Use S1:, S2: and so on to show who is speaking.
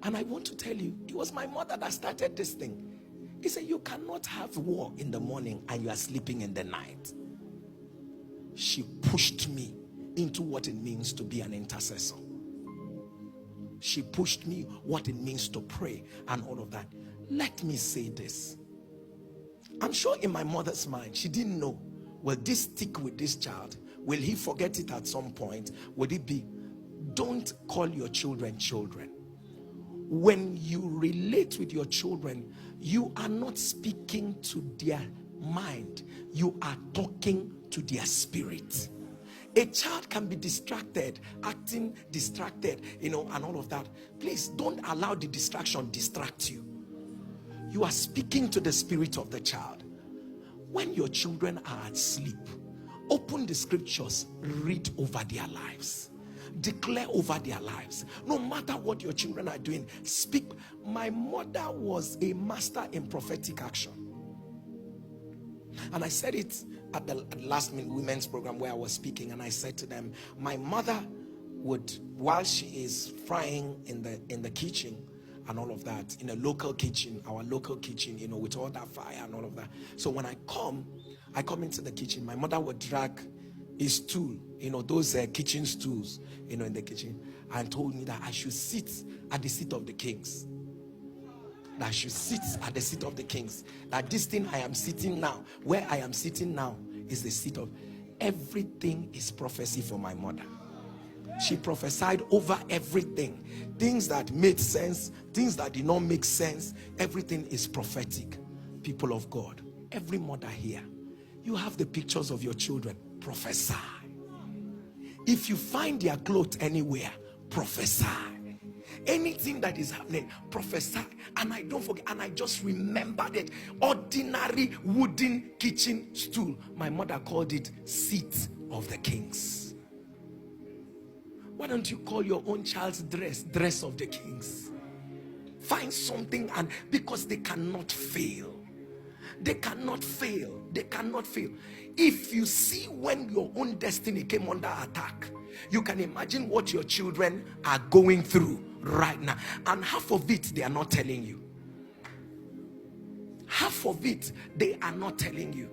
S1: And I want to tell you, it was my mother that started this thing. He said, you cannot have war in the morning and you are sleeping in the night. She pushed me into what it means to be an intercessor. She pushed me what it means to pray and all of that. Let me say this. I'm sure in my mother's mind, she didn't know, will this stick with this child? Will he forget it at some point? Would it be, don't call your children children. When you relate with your children, you are not speaking to their mind. You are talking to their spirit. A child can be distracted, acting distracted, and all of that. Please don't allow the distraction distract you. You are speaking to the spirit of the child. When your children are at sleep, open the scriptures, read over their lives. Declare over their lives. No matter what your children are doing, speak. My mother was a master in prophetic action. And I said it at the last women's program where I was speaking, and I said to them, my mother would, while she is frying in the kitchen and all of that, in a local kitchen, our local kitchen, with all that fire and all of that. So when I come into the kitchen, my mother would drag a stool, those kitchen stools, in the kitchen, and told me that I should sit at the seat of the kings. That I should sit at the seat of the kings. That this thing I am sitting now, where I am sitting now, is the seat of. Everything is prophecy for my mother. She prophesied over everything. Things that made sense, things that did not make sense. Everything is prophetic. People of God, every mother here, you have the pictures of your children. Prophesy. If you find their clothes anywhere, prophesy. Anything that is happening, prophesy. And I don't forget, and I just remembered it. Ordinary wooden kitchen stool. My mother called it seat of the kings. Why don't you call your own child's dress of the kings? Find something, and because they cannot fail. They cannot fail. They cannot fail. If you see when your own destiny came under attack, you can imagine what your children are going through right now. And half of it, they are not telling you. Half of it, they are not telling you.